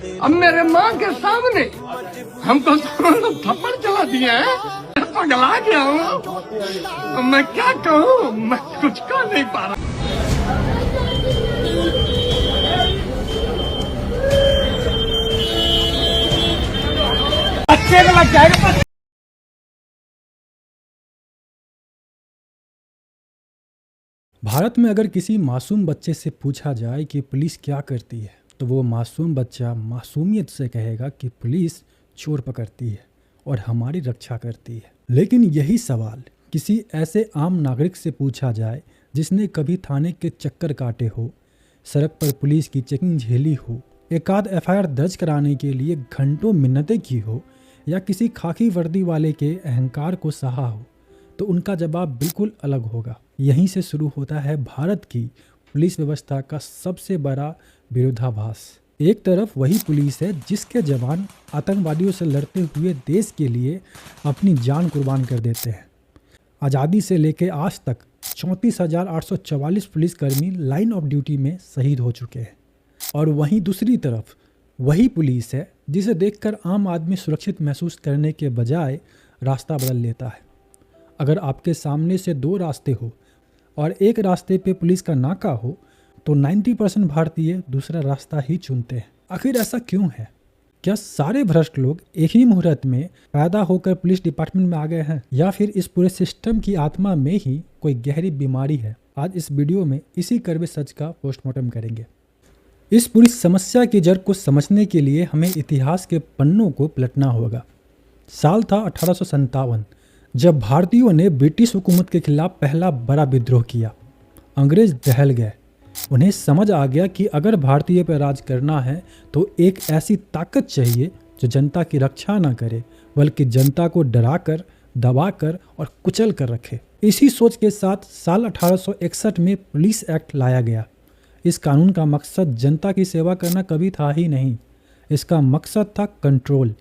अब मेरे माँ के सामने हमको थप्पड़ चला दिया है, पगला गया हूँ। अब मैं क्या कहूँ, मैं कुछ कर नहीं पा रहा। अच्छे लग जाएगा। भारत में अगर किसी मासूम बच्चे से पूछा जाए कि पुलिस क्या करती है, तो वो मासूम बच्चा मासूमियत से कहेगा कि पुलिस चोर पकड़ती है और हमारी रक्षा करती है। लेकिन यही सवाल किसी ऐसे आम नागरिक से पूछा जाए जिसने कभी थाने के चक्कर काटे हो, सड़क पर पुलिस की चेकिंग झेली हो, एक आध एफआईआर दर्ज कराने के लिए घंटों मिन्नतें की हो, या किसी खाकी वर्दी वाले के अहंकार को सहा हो, तो उनका जवाब बिल्कुल अलग होगा। यहीं से शुरू होता है भारत की पुलिस व्यवस्था का सबसे बड़ा विरोधाभास। एक तरफ वही पुलिस है जिसके जवान आतंकवादियों से लड़ते हुए देश के लिए अपनी जान कुर्बान कर देते हैं। आज़ादी से लेकर आज तक 34,844 पुलिसकर्मी लाइन ऑफ ड्यूटी में शहीद हो चुके हैं। और वहीं दूसरी तरफ वही पुलिस है जिसे देखकर आम आदमी सुरक्षित महसूस करने के बजाय रास्ता बदल लेता है। अगर आपके सामने से दो रास्ते हो और एक रास्ते पे पुलिस का नाका हो, तो 90% भारतीय दूसरा रास्ता ही चुनते हैं। आखिर ऐसा क्यों है? क्या सारे भ्रष्ट लोग एक ही मुहूर्त में पैदा होकर पुलिस डिपार्टमेंट में आ गए हैं, या फिर इस पूरे सिस्टम की आत्मा में ही कोई गहरी बीमारी है? आज इस वीडियो में इसी कड़वे सच का पोस्टमार्टम करेंगे। इस पूरी समस्या की जड़ को समझने के लिए हमें इतिहास के पन्नों को पलटना होगा। साल था 1857, जब भारतीयों ने ब्रिटिश हुकूमत के खिलाफ पहला बड़ा विद्रोह किया। अंग्रेज दहल गए। उन्हें समझ आ गया कि अगर भारतीय पर राज करना है तो एक ऐसी ताकत चाहिए जो जनता की रक्षा न करे, बल्कि जनता को डराकर, दबाकर और कुचल कर रखे। इसी सोच के साथ साल 1861 में पुलिस एक्ट लाया गया। इस कानून का मकसद जनता की सेवा करना कभी था ही नहीं, इसका मकसद था कंट्रोल।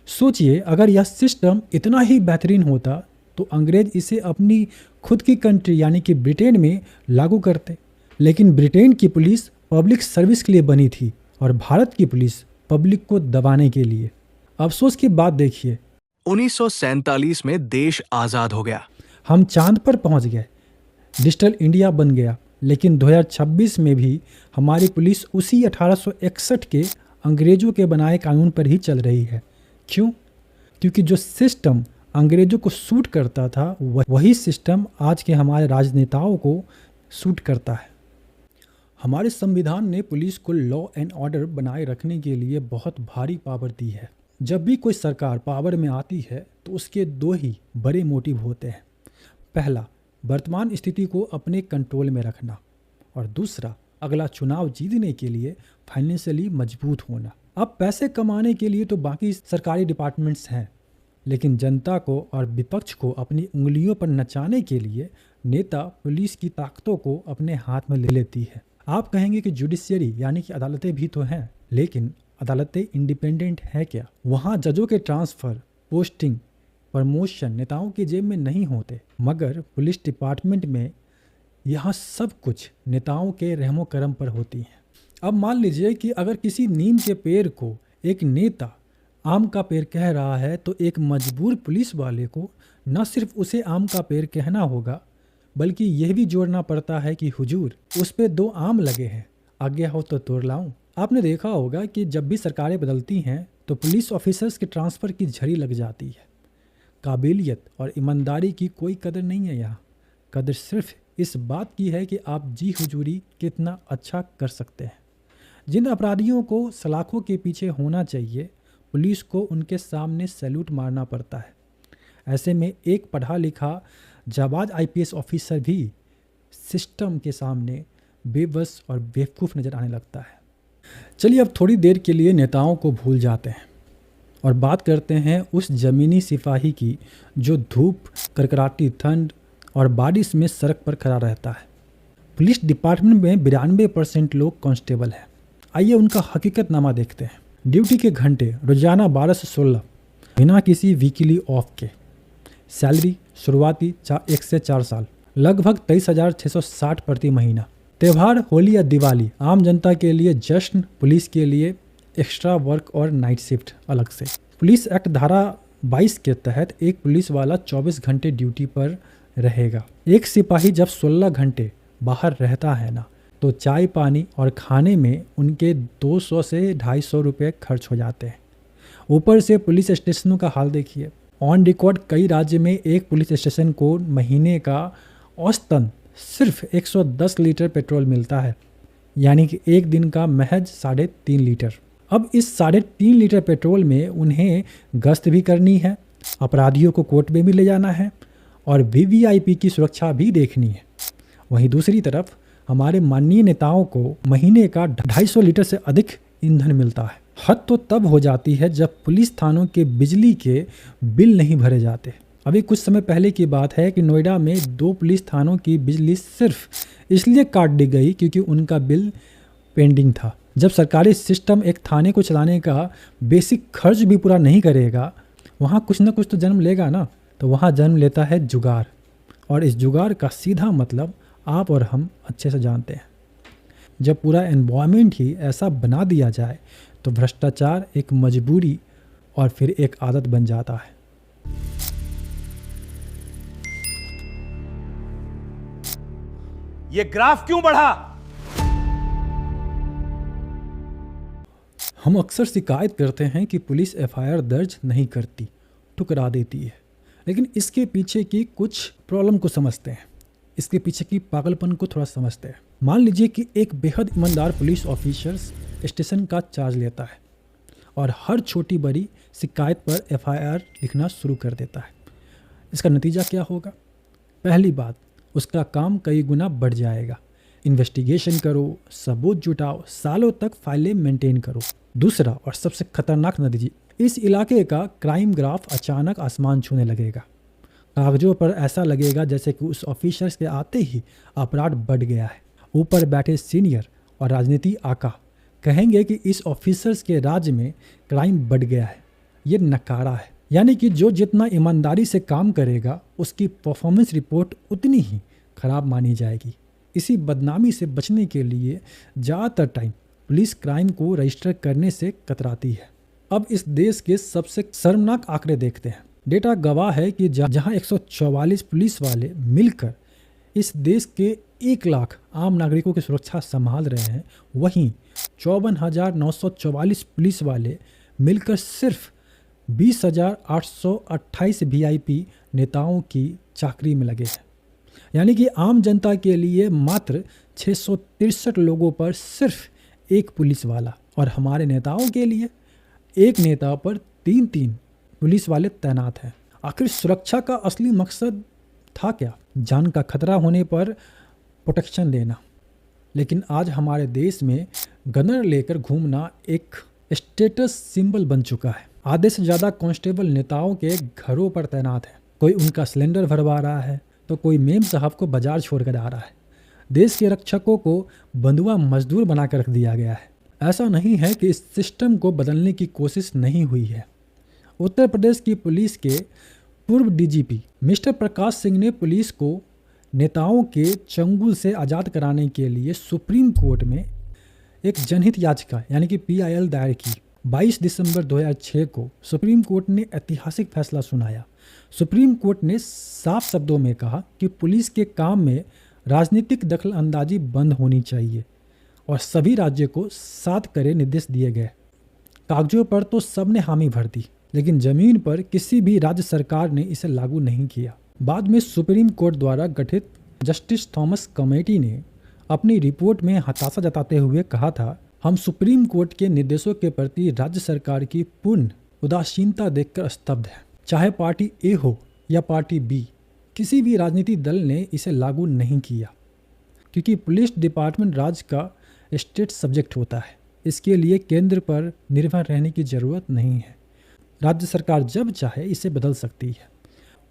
सोचिए, अगर यह सिस्टम इतना ही बेहतरीन होता तो अंग्रेज इसे अपनी खुद की कंट्री यानी कि ब्रिटेन में लागू करते। लेकिन ब्रिटेन की पुलिस पब्लिक सर्विस के लिए बनी थी और भारत की पुलिस पब्लिक को दबाने के लिए। अफसोस की बात देखिए, 1947 में देश आज़ाद हो गया। हम चांद पर पहुंच गए, डिजिटल इंडिया बन गया, लेकिन 2026 में भी हमारी पुलिस उसी 1861 के अंग्रेजों के बनाए कानून पर ही चल रही है। क्यों? क्योंकि जो सिस्टम अंग्रेजों को सूट करता था वही सिस्टम आज के हमारे राजनेताओं को सूट करता है। हमारे संविधान ने पुलिस को लॉ एंड ऑर्डर बनाए रखने के लिए बहुत भारी पावर दी है। जब भी कोई सरकार पावर में आती है तो उसके दो ही बड़े मोटिव होते हैं। पहला, वर्तमान स्थिति को अपने कंट्रोल में रखना, और दूसरा, अगला चुनाव जीतने के लिए फाइनेंशियली मजबूत होना। अब पैसे कमाने के लिए तो बाकी सरकारी डिपार्टमेंट्स हैं, लेकिन जनता को और विपक्ष को अपनी उंगलियों पर नचाने के लिए नेता पुलिस की ताकतों को अपने हाथ में ले लेती है। आप कहेंगे कि जुडिशियरी यानी कि अदालतें भी तो हैं, लेकिन अदालतें इंडिपेंडेंट है क्या? वहाँ जजों के ट्रांसफ़र, पोस्टिंग, प्रमोशन नेताओं की जेब में नहीं होते, मगर पुलिस डिपार्टमेंट में यहाँ सब कुछ नेताओं के रहमो करम पर होती हैं। अब मान लीजिए कि अगर किसी नीम के पेड़ को एक नेता आम का पेड़ कह रहा है, तो एक मजबूर पुलिस वाले को न सिर्फ उसे आम का पेड़ कहना होगा, बल्कि यह भी जोड़ना पड़ता है कि हुजूर, उस पे 2 आम लगे हैं, आज्ञा हो तो तोड़ लाऊं। आपने देखा होगा कि जब भी सरकारें बदलती हैं तो पुलिस ऑफिसर्स के ट्रांसफ़र की झड़ी लग जाती है। काबिलियत और ईमानदारी की कोई कदर नहीं है यहाँ। कदर सिर्फ इस बात की है कि आप जी हुजूरी कितना अच्छा कर सकते हैं। जिन अपराधियों को सलाखों के पीछे होना चाहिए, पुलिस को उनके सामने सैल्यूट मारना पड़ता है। ऐसे में एक पढ़ा लिखा जाबाज आईपीएस ऑफिसर भी सिस्टम के सामने बेबस और बेवकूफ़ नज़र आने लगता है। चलिए अब थोड़ी देर के लिए नेताओं को भूल जाते हैं और बात करते हैं उस ज़मीनी सिपाही की जो धूप, करकराती ठंड और बारिश में सड़क पर खड़ा रहता है। पुलिस डिपार्टमेंट में 92% लोग कांस्टेबल हैं। आइए उनका हकीकतनामा देखते हैं। ड्यूटी के घंटे रोजाना 12 से 16 बिना किसी वीकली ऑफ के। सैलरी शुरुआती 1 से 4 साल, लगभग 23,660 प्रति महीना। त्यौहार होली या दिवाली आम जनता के लिए जश्न, पुलिस के लिए एक्स्ट्रा वर्क और नाइट शिफ्ट अलग से। पुलिस एक्ट धारा 22 के तहत एक पुलिस वाला 24 घंटे ड्यूटी पर रहेगा। एक सिपाही जब 16 घंटे बाहर रहता है ना, तो चाय पानी और खाने में उनके 200 से 250 रुपये खर्च हो जाते हैं। ऊपर से पुलिस स्टेशनों का हाल देखिए। ऑन रिकॉर्ड कई राज्य में एक पुलिस स्टेशन को महीने का औसतन सिर्फ 110 लीटर पेट्रोल मिलता है, यानी कि एक दिन का महज 3.5 लीटर। अब इस 3.5 लीटर पेट्रोल में उन्हें गश्त भी करनी है, अपराधियों को कोर्ट में भी ले जाना है और वीवीआईपी की सुरक्षा भी देखनी है। वहीं दूसरी तरफ हमारे माननीय नेताओं को महीने का 250 लीटर से अधिक ईंधन मिलता है। हद तो तब हो जाती है जब पुलिस थानों के बिजली के बिल नहीं भरे जाते। अभी कुछ समय पहले की बात है कि नोएडा में 2 पुलिस थानों की बिजली सिर्फ इसलिए काट दी गई क्योंकि उनका बिल पेंडिंग था। जब सरकारी सिस्टम एक थाने को चलाने का बेसिक खर्च भी पूरा नहीं करेगा, वहाँ कुछ ना कुछ तो जन्म लेगा ना। तो वहाँ जन्म लेता है जुगाड़, और इस जुगाड़ का सीधा मतलब आप और हम अच्छे से जानते हैं। जब पूरा एनवायरनमेंट ही ऐसा बना दिया जाए तो भ्रष्टाचार एक मजबूरी और फिर एक आदत बन जाता है। ये ग्राफ क्यों बढ़ा? हम अक्सर शिकायत करते हैं कि पुलिस एफआईआर दर्ज नहीं करती, ठुकरा देती है, लेकिन इसके पीछे की कुछ प्रॉब्लम को समझते हैं, इसके पीछे की पागलपन को थोड़ा समझते हैं। मान लीजिए कि एक बेहद ईमानदार पुलिस ऑफिसर स्टेशन का चार्ज लेता है और हर छोटी बड़ी शिकायत पर एफआईआर लिखना शुरू कर देता है। इसका नतीजा क्या होगा? पहली बात, उसका काम कई गुना बढ़ जाएगा। इन्वेस्टिगेशन करो, सबूत जुटाओ, सालों तक फाइलें मेंटेन करो। दूसरा और सबसे खतरनाक नतीजा, इस इलाके का क्राइम ग्राफ अचानक आसमान छूने लगेगा। कागजों पर ऐसा लगेगा जैसे कि उस ऑफिसर्स के आते ही अपराध बढ़ गया है। ऊपर बैठे सीनियर और राजनीति आका कहेंगे कि इस ऑफिसर्स के राज्य में क्राइम बढ़ गया है। ये नकारा है, यानी कि जो जितना ईमानदारी से काम करेगा उसकी परफॉर्मेंस रिपोर्ट उतनी ही खराब मानी जाएगी। इसी बदनामी से बचने के लिए ज़्यादातर टाइम पुलिस क्राइम को रजिस्टर करने से कतराती है। अब इस देश के सबसे शर्मनाक आंकड़े देखते हैं। डेटा गवाह है कि जहां 144 पुलिस वाले मिलकर इस देश के 1 लाख आम नागरिकों की सुरक्षा संभाल रहे हैं, वहीं 54,944 पुलिस वाले मिलकर सिर्फ 20,828 वीआईपी नेताओं की चाकरी में लगे हैं। यानी कि आम जनता के लिए मात्र 663 लोगों पर सिर्फ एक पुलिस वाला, और हमारे नेताओं के लिए एक नेता पर 3-3 पुलिस वाले तैनात हैं। आखिर सुरक्षा का असली मकसद था क्या? जान का खतरा होने पर प्रोटेक्शन देना। लेकिन आज हमारे देश में गनर लेकर घूमना एक स्टेटस सिंबल बन चुका है। आधे से ज़्यादा कांस्टेबल नेताओं के घरों पर तैनात है। कोई उनका सिलेंडर भरवा रहा है तो कोई मेम साहब को बाजार छोड़कर आ रहा है। देश के रक्षकों को बंधुआ मजदूर बनाकर रख दिया गया है। ऐसा नहीं है कि इस सिस्टम को बदलने की कोशिश नहीं हुई है। उत्तर प्रदेश की पुलिस के पूर्व डीजीपी मिस्टर प्रकाश सिंह ने पुलिस को नेताओं के चंगुल से आज़ाद कराने के लिए सुप्रीम कोर्ट में एक जनहित याचिका यानी कि PIL दायर की। 22 दिसंबर 2006 को सुप्रीम कोर्ट ने ऐतिहासिक फैसला सुनाया। सुप्रीम कोर्ट ने साफ शब्दों में कहा कि पुलिस के काम में राजनीतिक दखल अंदाजी बंद होनी चाहिए और सभी राज्यों को 7 कड़े निर्देश दिए गए। कागजों पर तो सबने हामी भर दी, लेकिन ज़मीन पर किसी भी राज्य सरकार ने इसे लागू नहीं किया। बाद में सुप्रीम कोर्ट द्वारा गठित जस्टिस थॉमस कमेटी ने अपनी रिपोर्ट में हताशा जताते हुए कहा था, हम सुप्रीम कोर्ट के निर्देशों के प्रति राज्य सरकार की पूर्ण उदासीनता देखकर स्तब्ध हैं। चाहे पार्टी A हो या पार्टी B, किसी भी राजनीतिक दल ने इसे लागू नहीं किया, क्योंकि पुलिस डिपार्टमेंट राज्य का स्टेट सब्जेक्ट होता है। इसके लिए केंद्र पर निर्भर रहने की ज़रूरत नहीं है। राज्य सरकार जब चाहे इसे बदल सकती है,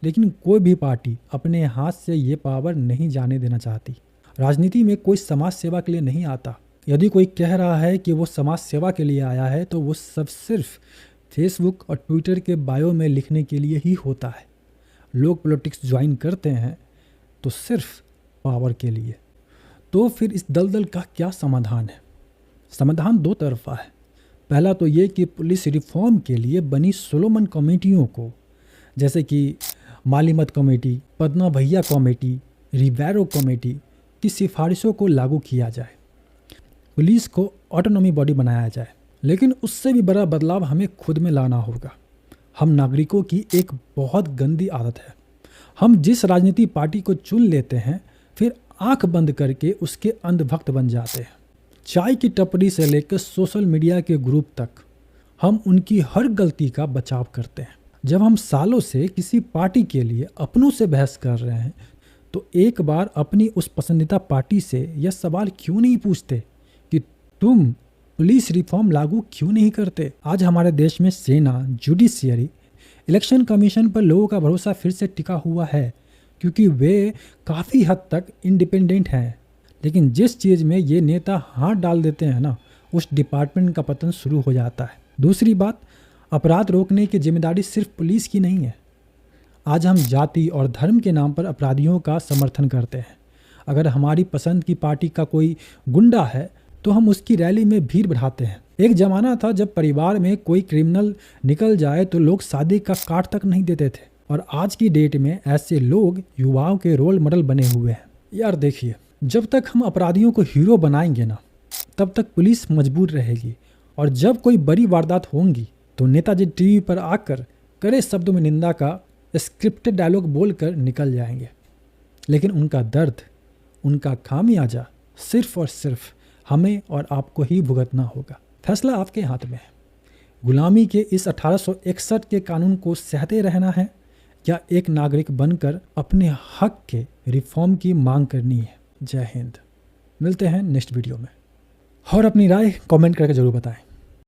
लेकिन कोई भी पार्टी अपने हाथ से ये पावर नहीं जाने देना चाहती। राजनीति में कोई समाज सेवा के लिए नहीं आता। यदि कोई कह रहा है कि वो समाज सेवा के लिए आया है तो वो सब सिर्फ फेसबुक और ट्विटर के बायो में लिखने के लिए ही होता है। लोग पॉलिटिक्स ज्वाइन करते हैं तो सिर्फ पावर के लिए। तो फिर इस दलदल का क्या समाधान है? समाधान 2 तरफा है। पहला तो ये कि पुलिस रिफॉर्म के लिए बनी सोलोमन कमेटियों को, जैसे कि मालीमत कमेटी, पद्मा भैया कमेटी, रिवेरो कमेटी की सिफारिशों को लागू किया जाए। पुलिस को ऑटोनॉमी बॉडी बनाया जाए। लेकिन उससे भी बड़ा बदलाव हमें खुद में लाना होगा। हम नागरिकों की एक बहुत गंदी आदत है, हम जिस राजनीति पार्टी को चुन लेते हैं फिर आंख बंद करके उसके अंधभक्त बन जाते हैं। चाय की टपरी से लेकर सोशल मीडिया के ग्रुप तक हम उनकी हर गलती का बचाव करते हैं। जब हम सालों से किसी पार्टी के लिए अपनों से बहस कर रहे हैं तो एक बार अपनी उस पसंदीदा पार्टी से यह सवाल क्यों नहीं पूछते कि तुम पुलिस रिफॉर्म लागू क्यों नहीं करते? आज हमारे देश में सेना, जुडिशियरी, इलेक्शन कमीशन पर लोगों का भरोसा फिर से टिका हुआ है क्योंकि वे काफ़ी हद तक इंडिपेंडेंट हैं। लेकिन जिस चीज़ में ये नेता हाथ डाल देते हैं ना, उस डिपार्टमेंट का पतन शुरू हो जाता है। दूसरी बात, अपराध रोकने की जिम्मेदारी सिर्फ पुलिस की नहीं है। आज हम जाति और धर्म के नाम पर अपराधियों का समर्थन करते हैं। अगर हमारी पसंद की पार्टी का कोई गुंडा है तो हम उसकी रैली में भीड़ बढ़ाते हैं। एक ज़माना था जब परिवार में कोई क्रिमिनल निकल जाए तो लोग शादी का कार्ड तक नहीं देते थे, और आज की डेट में ऐसे लोग युवाओं के रोल मॉडल बने हुए हैं। यार देखिए, जब तक हम अपराधियों को हीरो बनाएंगे ना, तब तक पुलिस मजबूर रहेगी, और जब कोई बड़ी वारदात होंगी तो नेताजी टीवी पर आकर कड़े शब्दों में निंदा का स्क्रिप्टेड डायलॉग बोलकर निकल जाएंगे। लेकिन उनका दर्द, उनका खामियाजा सिर्फ और सिर्फ हमें और आपको ही भुगतना होगा। फैसला आपके हाथ में है। गुलामी के इस 1861 के कानून को सहते रहना है या एक नागरिक बनकर अपने हक के रिफॉर्म की मांग करनी है। जय हिंद। मिलते हैं नेक्स्ट वीडियो में, और अपनी राय कमेंट करके ज़रूर बताएं।